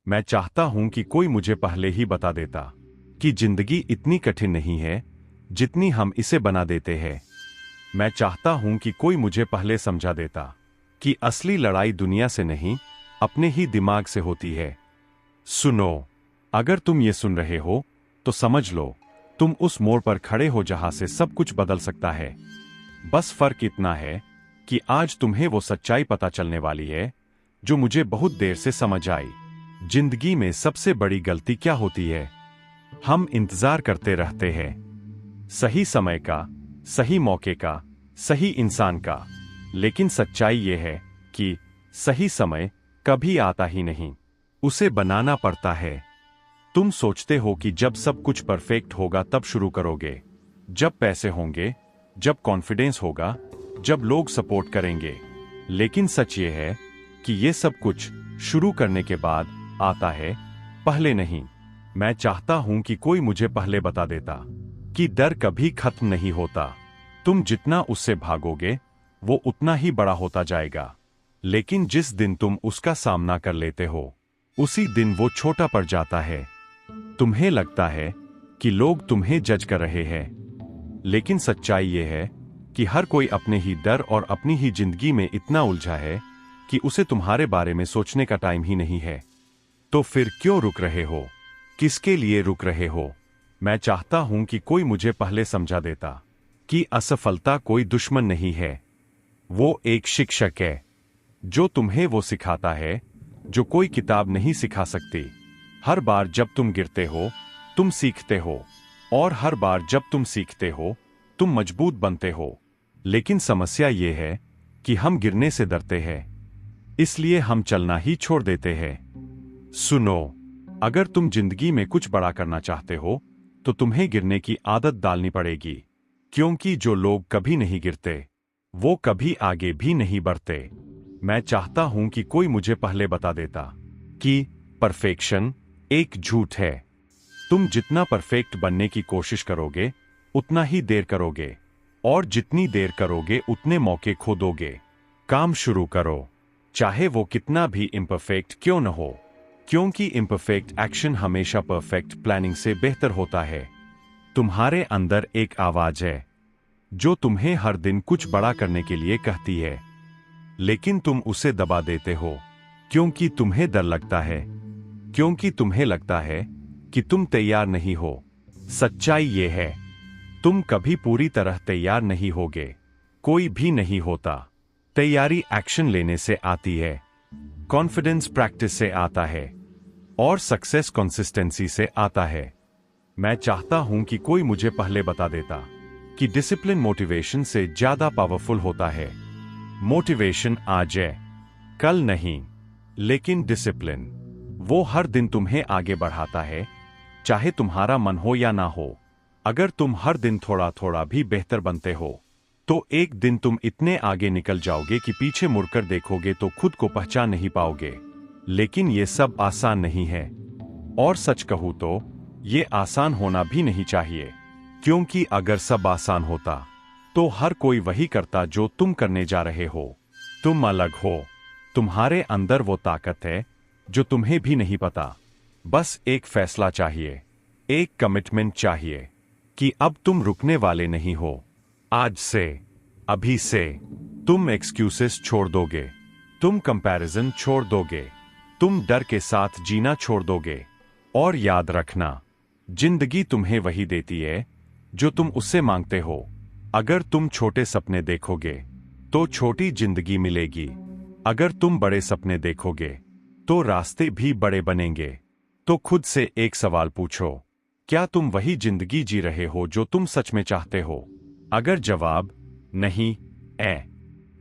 मैं चाहता हूं कि कोई मुझे पहले ही बता देता कि जिंदगी इतनी कठिन नहीं है जितनी हम इसे बना देते हैं। मैं चाहता हूं कि कोई मुझे पहले समझा देता कि असली लड़ाई दुनिया से नहीं, अपने ही दिमाग से होती है। सुनो, अगर तुम ये सुन रहे हो तो समझ लो, तुम उस मोड़ पर खड़े हो जहां से सब कुछ बदल सकता है। बस फर्क इतना है कि आज तुम्हें वो सच्चाई पता चलने वाली है जो मुझे बहुत देर से समझ आई। जिंदगी में सबसे बड़ी गलती क्या होती है? हम इंतजार करते रहते हैं, सही समय का, सही मौके का, सही इंसान का। लेकिन सच्चाई यह है कि सही समय कभी आता ही नहीं, उसे बनाना पड़ता है। तुम सोचते हो कि जब सब कुछ परफेक्ट होगा तब शुरू करोगे, जब पैसे होंगे, जब कॉन्फिडेंस होगा, जब लोग सपोर्ट करेंगे। लेकिन सच ये है कि ये सब कुछ शुरू करने के बाद आता है, पहले नहीं। मैं चाहता हूं कि कोई मुझे पहले बता देता कि डर कभी खत्म नहीं होता। तुम जितना उससे भागोगे वो उतना ही बड़ा होता जाएगा। लेकिन जिस दिन तुम उसका सामना कर लेते हो, उसी दिन वो छोटा पड़ जाता है। तुम्हें लगता है कि लोग तुम्हें जज कर रहे हैं, लेकिन सच्चाई ये है कि हर कोई अपने ही डर और अपनी ही जिंदगी में इतना उलझा है कि उसे तुम्हारे बारे में सोचने का टाइम ही नहीं है। तो फिर क्यों रुक रहे हो? किसके लिए रुक रहे हो? मैं चाहता हूं कि कोई मुझे पहले समझा देता कि असफलता कोई दुश्मन नहीं है, वो एक शिक्षक है जो तुम्हें वो सिखाता है जो कोई किताब नहीं सिखा सकती। हर बार जब तुम गिरते हो तुम सीखते हो, और हर बार जब तुम सीखते हो तुम मजबूत बनते हो। लेकिन समस्या ये है कि हम गिरने से डरते हैं, इसलिए हम चलना ही छोड़ देते हैं। सुनो, अगर तुम जिंदगी में कुछ बड़ा करना चाहते हो तो तुम्हें गिरने की आदत डालनी पड़ेगी, क्योंकि जो लोग कभी नहीं गिरते वो कभी आगे भी नहीं बढ़ते। मैं चाहता हूं कि कोई मुझे पहले बता देता कि परफेक्शन एक झूठ है। तुम जितना परफेक्ट बनने की कोशिश करोगे उतना ही देर करोगे, और जितनी देर करोगे उतने मौके खो दोगे। काम शुरू करो, चाहे वो कितना भी इम्परफेक्ट क्यों न हो, क्योंकि इम्परफेक्ट एक्शन हमेशा परफेक्ट प्लानिंग से बेहतर होता है। तुम्हारे अंदर एक आवाज है जो तुम्हें हर दिन कुछ बड़ा करने के लिए कहती है, लेकिन तुम उसे दबा देते हो क्योंकि तुम्हें डर लगता है, क्योंकि तुम्हें लगता है कि तुम तैयार नहीं हो। सच्चाई ये है, तुम कभी पूरी तरह तैयार नहीं होगे, कोई भी नहीं होता। तैयारी एक्शन लेने से आती है, कॉन्फिडेंस प्रैक्टिस से आता है, और सक्सेस कंसिस्टेंसी से आता है। मैं चाहता हूं कि कोई मुझे पहले बता देता कि डिसिप्लिन मोटिवेशन से ज्यादा पावरफुल होता है। मोटिवेशन आज है, कल नहीं, लेकिन डिसिप्लिन वो हर दिन तुम्हें आगे बढ़ाता है, चाहे तुम्हारा मन हो या ना हो। अगर तुम हर दिन थोड़ा थोड़ा भी बेहतर बनते हो तो एक दिन तुम इतने आगे निकल जाओगे कि पीछे मुड़कर देखोगे तो खुद को पहचान नहीं पाओगे। लेकिन ये सब आसान नहीं है, और सच कहूं तो ये आसान होना भी नहीं चाहिए, क्योंकि अगर सब आसान होता तो हर कोई वही करता जो तुम करने जा रहे हो। तुम अलग हो, तुम्हारे अंदर वो ताकत है जो तुम्हें भी नहीं पता। बस एक फैसला चाहिए, एक कमिटमेंट चाहिए कि अब तुम रुकने वाले नहीं हो। आज से, अभी से तुम एक्सक्यूजेस छोड़ दोगे, तुम कंपैरिजन छोड़ दोगे, तुम डर के साथ जीना छोड़ दोगे। और याद रखना, जिंदगी तुम्हें वही देती है जो तुम उससे मांगते हो। अगर तुम छोटे सपने देखोगे तो छोटी जिंदगी मिलेगी, अगर तुम बड़े सपने देखोगे तो रास्ते भी बड़े बनेंगे। तो खुद से एक सवाल पूछो, क्या तुम वही जिंदगी जी रहे हो जो तुम सच में चाहते हो? अगर जवाब नहीं है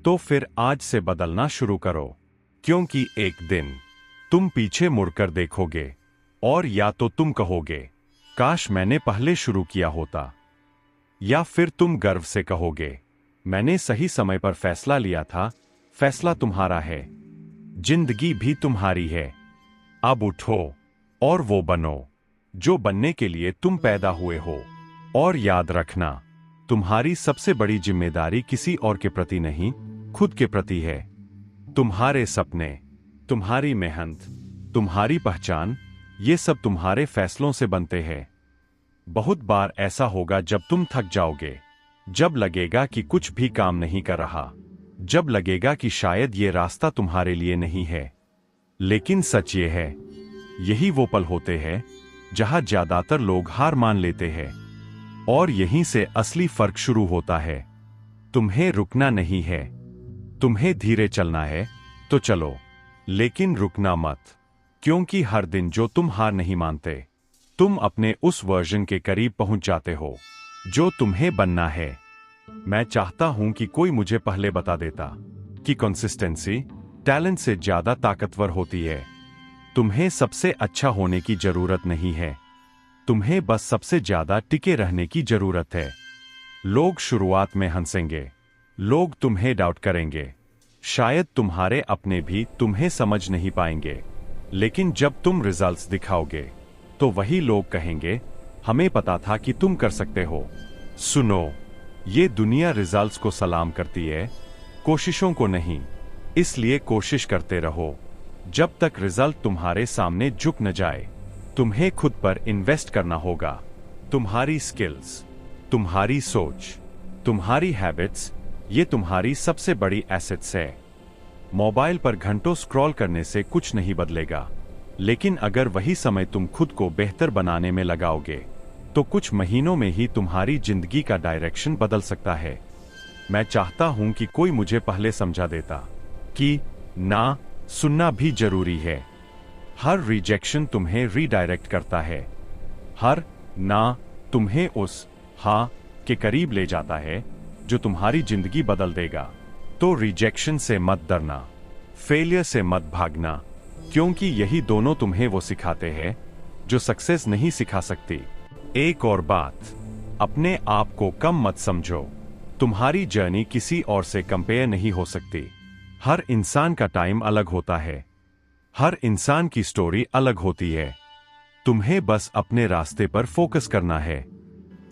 तो फिर आज से बदलना शुरू करो, क्योंकि एक दिन तुम पीछे मुड़कर देखोगे और या तो तुम कहोगे काश मैंने पहले शुरू किया होता, या फिर तुम गर्व से कहोगे मैंने सही समय पर फैसला लिया था। फैसला तुम्हारा है, जिंदगी भी तुम्हारी है। अब उठो और वो बनो जो बनने के लिए तुम पैदा हुए हो। और याद रखना, तुम्हारी सबसे बड़ी जिम्मेदारी किसी और के प्रति नहीं, खुद के प्रति है। तुम्हारे सपने, तुम्हारी मेहनत, तुम्हारी पहचान, ये सब तुम्हारे फैसलों से बनते हैं। बहुत बार ऐसा होगा जब तुम थक जाओगे, जब लगेगा कि कुछ भी काम नहीं कर रहा, जब लगेगा कि शायद ये रास्ता तुम्हारे लिए नहीं है। लेकिन सच ये है, यही वो पल होते हैं जहां ज्यादातर लोग हार मान लेते हैं। और यहीं से असली फर्क शुरू होता है। तुम्हें रुकना नहीं है, तुम्हें धीरे चलना है तो चलो, लेकिन रुकना मत, क्योंकि हर दिन जो तुम हार नहीं मानते, तुम अपने उस वर्जन के करीब पहुंच जाते हो जो तुम्हें बनना है। मैं चाहता हूं कि कोई मुझे पहले बता देता कि कंसिस्टेंसी टैलेंट से ज्यादा ताकतवर होती है। तुम्हें सबसे अच्छा होने की जरूरत नहीं है, तुम्हें बस सबसे ज्यादा टिके रहने की जरूरत है। लोग शुरुआत में हंसेंगे, लोग तुम्हें डाउट करेंगे, शायद तुम्हारे अपने भी तुम्हें समझ नहीं पाएंगे, लेकिन जब तुम रिजल्ट्स दिखाओगे तो वही लोग कहेंगे, हमें पता था कि तुम कर सकते हो। सुनो, ये दुनिया रिजल्ट्स को सलाम करती है, कोशिशों को नहीं। इसलिए कोशिश करते रहो जब तक रिजल्ट तुम्हारे सामने झुक न जाए। तुम्हें खुद पर इन्वेस्ट करना होगा। तुम्हारी स्किल्स, तुम्हारी सोच, तुम्हारी हैबिट्स, ये तुम्हारी सबसे बड़ी एसेट्स है। मोबाइल पर घंटों स्क्रॉल करने से कुछ नहीं बदलेगा, लेकिन अगर वही समय तुम खुद को बेहतर बनाने में लगाओगे तो कुछ महीनों में ही तुम्हारी जिंदगी का डायरेक्शन बदल सकता है। मैं चाहता हूं कि कोई मुझे पहले समझा देता कि ना सुनना भी जरूरी है। हर रिजेक्शन तुम्हें रीडायरेक्ट करता है, हर ना तुम्हें उस हाँ के करीब ले जाता है जो तुम्हारी जिंदगी बदल देगा। तो रिजेक्शन से मत डरना, फेलियर से मत भागना, क्योंकि यही दोनों तुम्हें वो सिखाते हैं जो सक्सेस नहीं सिखा सकती। एक और बात, अपने आप को कम मत समझो। तुम्हारी जर्नी किसी और से कंपेयर नहीं हो सकती। हर इंसान का टाइम अलग होता है, हर इंसान की स्टोरी अलग होती है। तुम्हें बस अपने रास्ते पर फोकस करना है,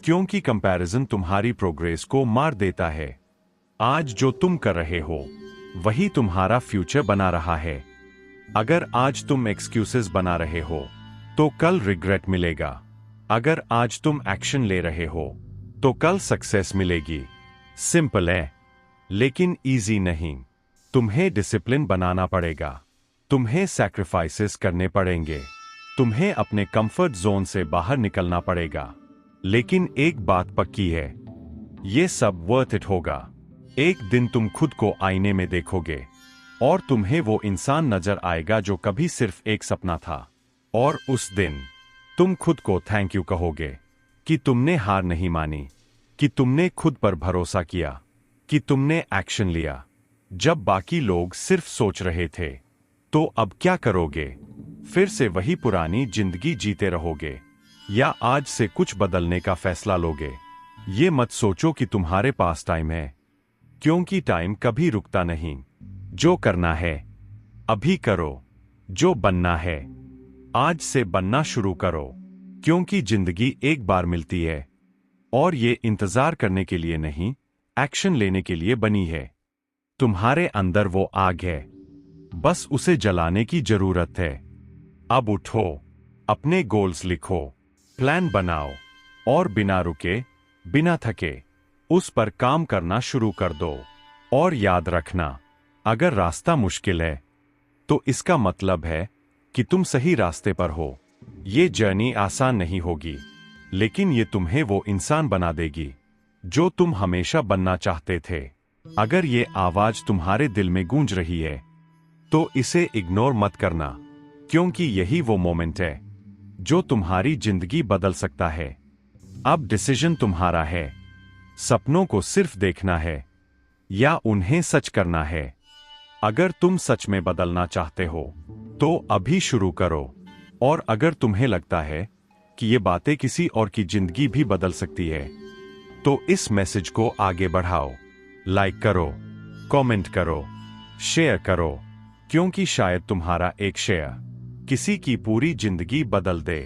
क्योंकि कंपैरिजन तुम्हारी प्रोग्रेस को मार देता है। आज जो तुम कर रहे हो वही तुम्हारा फ्यूचर बना रहा है। अगर आज तुम एक्सक्यूजेस बना रहे हो तो कल रिग्रेट मिलेगा। अगर आज तुम एक्शन ले रहे हो तो कल सक्सेस मिलेगी। सिंपल है, लेकिन इजी नहीं। तुम्हें डिसिप्लिन बनाना पड़ेगा, तुम्हें सैक्रिफाइसेस करने पड़ेंगे, तुम्हें अपने कंफर्ट जोन से बाहर निकलना पड़ेगा। लेकिन एक बात पक्की है, ये सब वर्थ इट होगा। एक दिन तुम खुद को आईने में देखोगे और तुम्हें वो इंसान नजर आएगा जो कभी सिर्फ एक सपना था। और उस दिन तुम खुद को थैंक यू कहोगे कि तुमने हार नहीं मानी, कि तुमने खुद पर भरोसा किया, कि तुमने एक्शन लिया जब बाकी लोग सिर्फ सोच रहे थे। तो अब क्या करोगे? फिर से वही पुरानी जिंदगी जीते रहोगे या आज से कुछ बदलने का फैसला लोगे? ये मत सोचो कि तुम्हारे पास टाइम है, क्योंकि टाइम कभी रुकता नहीं। जो करना है अभी करो, जो बनना है आज से बनना शुरू करो, क्योंकि जिंदगी एक बार मिलती है और ये इंतजार करने के लिए नहीं, एक्शन लेने के लिए बनी है। तुम्हारे अंदर वो आग है, बस उसे जलाने की जरूरत है। अब उठो, अपने गोल्स लिखो, प्लान बनाओ और बिना रुके, बिना थके उस पर काम करना शुरू कर दो। और याद रखना, अगर रास्ता मुश्किल है तो इसका मतलब है कि तुम सही रास्ते पर हो। ये जर्नी आसान नहीं होगी, लेकिन ये तुम्हें वो इंसान बना देगी जो तुम हमेशा बनना चाहते थे। अगर ये आवाज तुम्हारे दिल में गूंज रही है तो इसे इग्नोर मत करना, क्योंकि यही वो मोमेंट है जो तुम्हारी जिंदगी बदल सकता है। अब डिसीजन तुम्हारा है, सपनों को सिर्फ देखना है या उन्हें सच करना है। अगर तुम सच में बदलना चाहते हो तो अभी शुरू करो। और अगर तुम्हें लगता है कि ये बातें किसी और की जिंदगी भी बदल सकती है तो इस मैसेज को आगे बढ़ाओ, लाइक करो, कमेंट करो, शेयर करो, क्योंकि शायद तुम्हारा एक शेयर किसी की पूरी जिंदगी बदल दे।